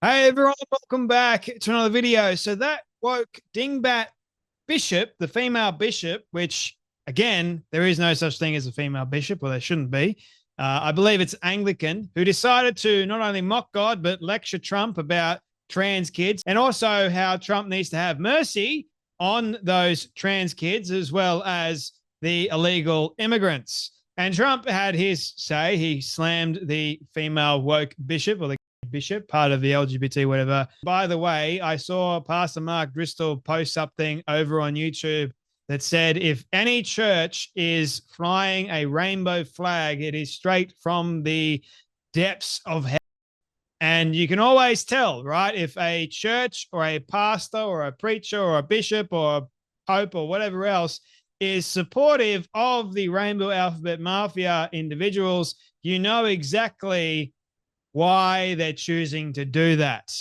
Hey everyone, welcome back to another video. So that woke dingbat bishop, the female bishop, which again, there is no such thing as a female bishop, or there shouldn't be. I believe it's Anglican, who decided to not only mock God, but lecture Trump about trans kids and also how Trump needs to have mercy on those trans kids as well as the illegal immigrants. And Trump had his say. He slammed the female woke bishop, or the bishop, part of the LGBT, whatever. By the way, I saw Pastor Mark Driscoll post something over on YouTube that said if any church is flying a rainbow flag, it is straight from the depths of hell. And you can always tell, right? If a church or a pastor or a preacher or a bishop or a pope or whatever else is supportive of the Rainbow Alphabet Mafia individuals, you know exactly why they're choosing to do that.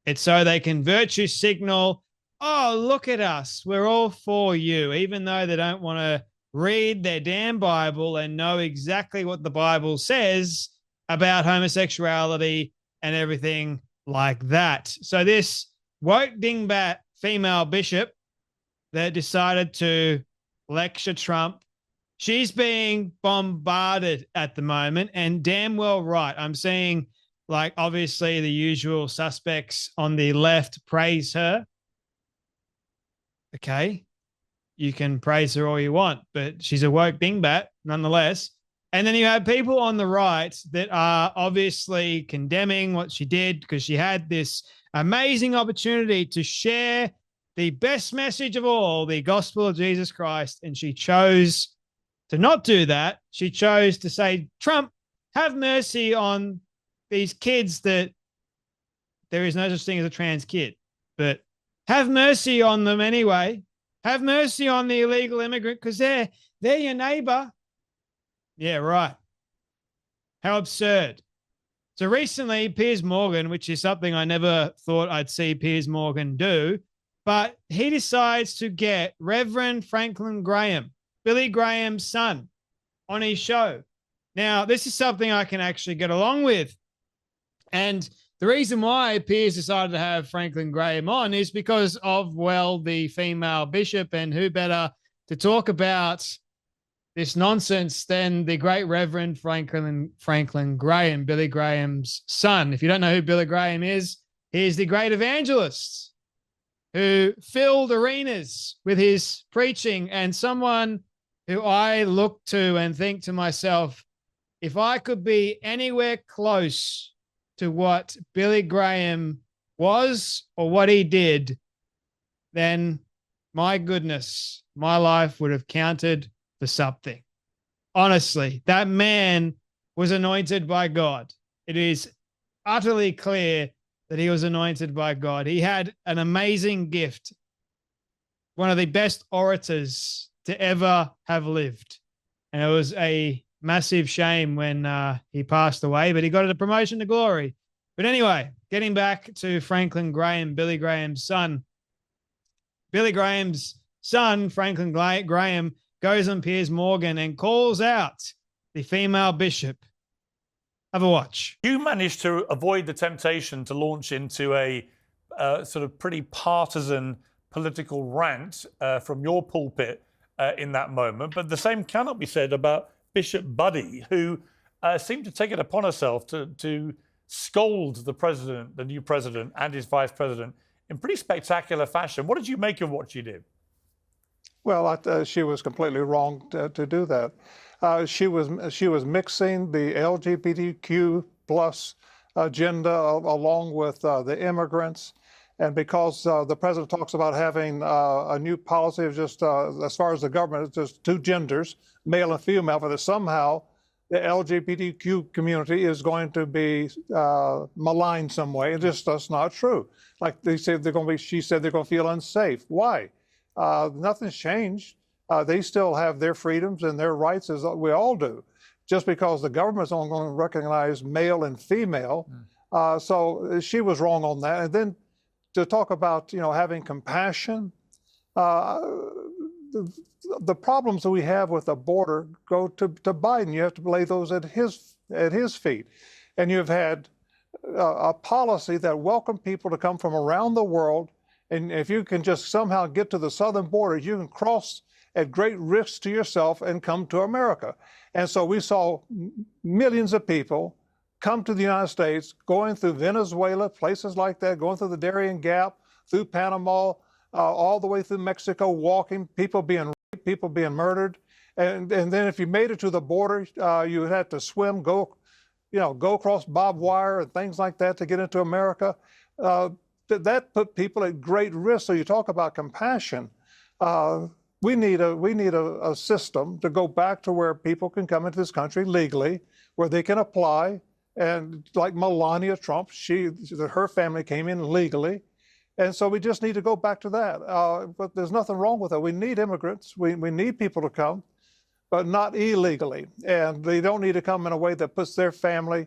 It's so they can virtue signal, oh, look at us. We're all for you, even though they don't want to read their damn Bible and know exactly what the Bible says about homosexuality and everything like that. So this woke dingbat female bishop that decided to lecture Trump, she's being bombarded at the moment, and damn well right. I'm seeing, like, obviously the usual suspects on the left praise her. Okay. You can praise her all you want, but she's a woke dingbat nonetheless. And then you have people on the right that are obviously condemning what she did because she had this amazing opportunity to share the best message of all, the gospel of Jesus Christ, and she chose to not do that. She chose to say, Trump, have mercy on these kids that there is no such thing as a trans kid, but have mercy on them anyway. Have mercy on the illegal immigrant because they're your neighbor. Yeah, right. How absurd. So recently, Piers Morgan, which is something I never thought I'd see Piers Morgan do, but he decides to get Reverend Franklin Graham, Billy Graham's son, on his show. Now, this is something I can actually get along with. And the reason why Piers decided to have Franklin Graham on is because of, well, the female bishop, and who better to talk about this nonsense than the great Reverend Franklin Graham, Billy Graham's son. If you don't know who Billy Graham is, he's the great evangelist who filled arenas with his preaching, and someone who I look to and think to myself, if I could be anywhere close to what Billy Graham was or what he did, then my goodness, my life would have counted for something. Honestly, that man was anointed by God. It is utterly clear that he was anointed by God. He had an amazing gift, one of the best orators to ever have lived. And it was a massive shame when he passed away, but he got a promotion to glory. But anyway, getting back to Franklin Graham, Billy Graham's son. Billy Graham's son, Franklin Graham, goes on Piers Morgan and calls out the female bishop. Have a watch. You managed to avoid the temptation to launch into a sort of pretty partisan political rant from your pulpit in that moment, but the same cannot be said about Bishop Buddy, who seemed to take it upon herself to scold the president, the new president, and his vice president in pretty spectacular fashion. What did you make of what she did? Well, she was completely wrong to do that. She was mixing the LGBTQ plus agenda along with the immigrants, and because the president talks about having a new policy of just as far as the government, it's just two genders, male and female, but somehow the LGBTQ community is going to be maligned some way. That's not true. Like they said, she said they're going to feel unsafe. Why? Nothing's changed. They still have their freedoms and their rights as we all do. Just because the government's only going to recognize male and female. So she was wrong on that. And then to talk about, having compassion, the problems that we have with the border go to Biden. You have to lay those at his feet. And you've had a policy that welcomed people to come from around the world. And if you can just somehow get to the southern border, you can cross at great risk to yourself and come to America. And so we saw millions of people come to the United States, going through Venezuela, places like that, going through the Darien Gap, through Panama, all the way through Mexico, walking, people being raped, people being murdered. And then if you made it to the border, you would have to swim, go across barbed wire and things like that to get into America. That put people at great risk. So you talk about compassion. We need a system to go back to where people can come into this country legally, where they can apply. And like Melania Trump, her family came in legally. And so we just need to go back to that. But there's nothing wrong with it. We need immigrants. We need people to come, but not illegally. And they don't need to come in a way that puts their family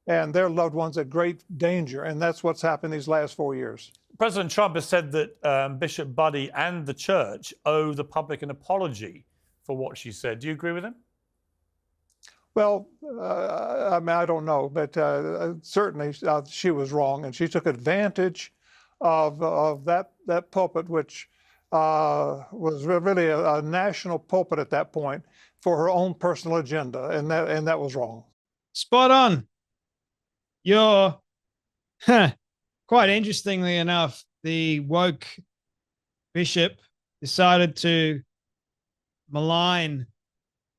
and their loved ones at great danger. And that's what's happened these last 4 years. President Trump has said that Bishop Buddy and the church owe the public an apology for what she said. Do you agree with him? Well, I mean, I don't know, but certainly she was wrong, and she took advantage of that pulpit, which was really a national pulpit at that point, for her own personal agenda, and that was wrong. Spot on. You're, quite interestingly enough, the woke bishop decided to malign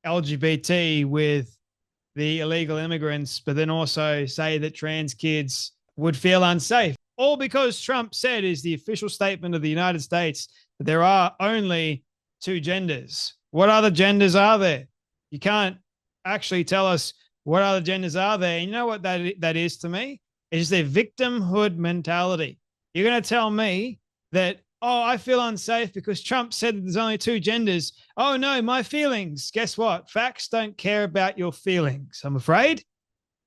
LGBT with the illegal immigrants, but then also say that trans kids would feel unsafe. All because Trump said is the official statement of the United States that there are only two genders. What other genders are there? You can't actually tell us what other genders are there. And you know what that is to me? It's their victimhood mentality. You're going to tell me that, oh, I feel unsafe because Trump said that there's only two genders. Oh, no, my feelings. Guess what? Facts don't care about your feelings, I'm afraid.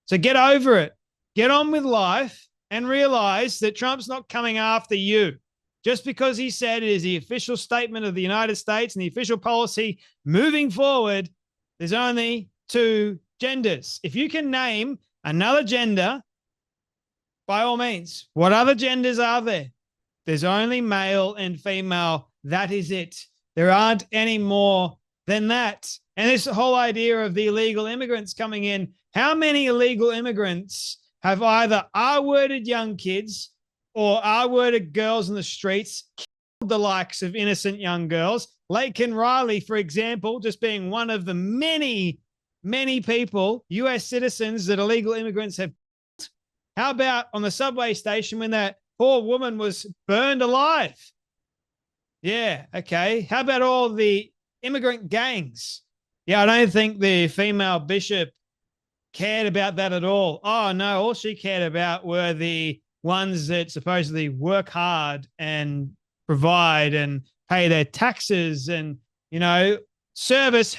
So get over it. Get on with life and realize that Trump's not coming after you. Just because he said it is the official statement of the United States and the official policy moving forward, there's only two genders. If you can name another gender, by all means, what other genders are there? There's only male and female. That is it. There aren't any more than that. And this whole idea of the illegal immigrants coming in, how many illegal immigrants have either R-worded young kids or R-worded girls in the streets, killed the likes of innocent young girls? Laken Riley, for example, just being one of the many, many people, U.S. citizens that illegal immigrants have killed. How about on the subway station when that poor woman was burned alive? Yeah, okay. How about all the immigrant gangs? Yeah, I don't think the female bishop cared about that at all. Oh, no, all she cared about were the ones that supposedly work hard and provide and pay their taxes and, service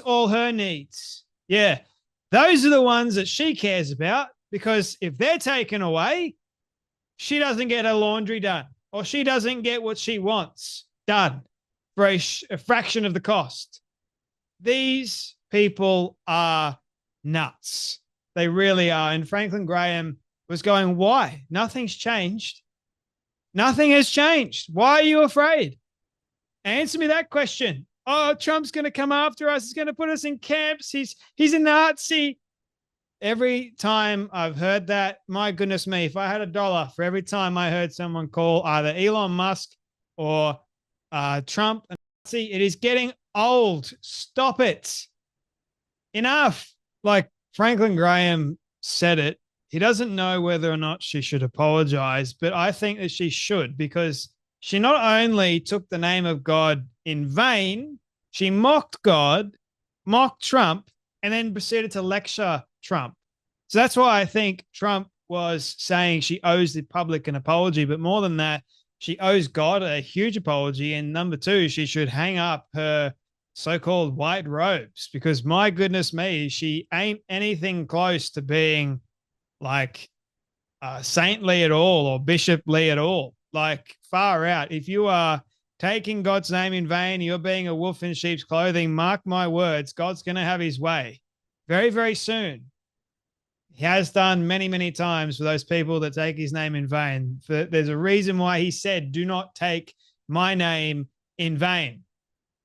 all her needs. Yeah, those are the ones that she cares about, because if they're taken away, she doesn't get her laundry done, or she doesn't get what she wants done for a fraction of the cost. These people are nuts. They really are. And Franklin Graham was going, why? Nothing's changed. Nothing has changed. Why are you afraid? Answer me that question. Oh, Trump's going to come after us. He's going to put us in camps. He's a Nazi. Every time I've heard that, my goodness me, if I had $1 for every time I heard someone call either Elon Musk or Trump a Nazi, it is getting old. Stop it. Enough. Like Franklin Graham said it. He doesn't know whether or not she should apologize, but I think that she should, because she not only took the name of God in vain, she mocked God, mocked Trump, and then proceeded to lecture Trump. So that's why I think Trump was saying she owes the public an apology. But more than that, she owes God a huge apology. And number two, she should hang up her so-called white robes, because my goodness me, she ain't anything close to being like saintly at all or bishoply at all. Like, far out. If you are taking God's name in vain, you're being a wolf in sheep's clothing, mark my words, God's going to have his way very, very soon. He has done many, many times for those people that take his name in vain. There's a reason why he said, do not take my name in vain.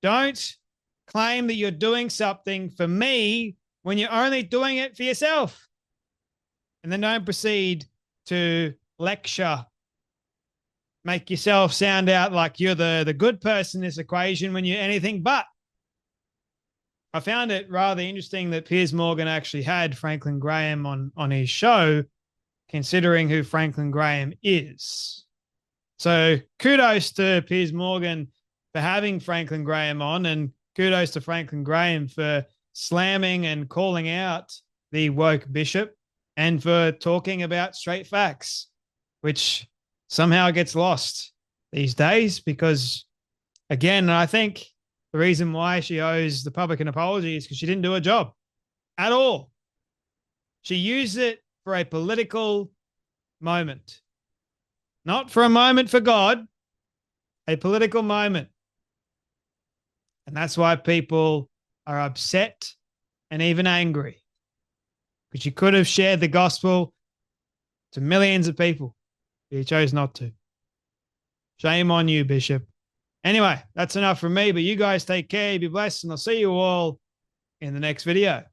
Don't claim that you're doing something for me when you're only doing it for yourself. And then don't proceed to lecture, make yourself sound out like you're the good person in this equation when you're anything but. I found it rather interesting that Piers Morgan actually had Franklin Graham on his show, considering who Franklin Graham is. So kudos to Piers Morgan for having Franklin Graham on, and kudos to Franklin Graham for slamming and calling out the woke bishop and for talking about straight facts, which somehow gets lost these days because, again, I think the reason why she owes the public an apology is because she didn't do her job at all. She used it for a political moment, not for a moment for God, a political moment. And that's why people are upset and even angry, because you could have shared the gospel to millions of people, but you chose not to. Shame on you, Bishop. Anyway, that's enough from me, but you guys take care, be blessed, and I'll see you all in the next video.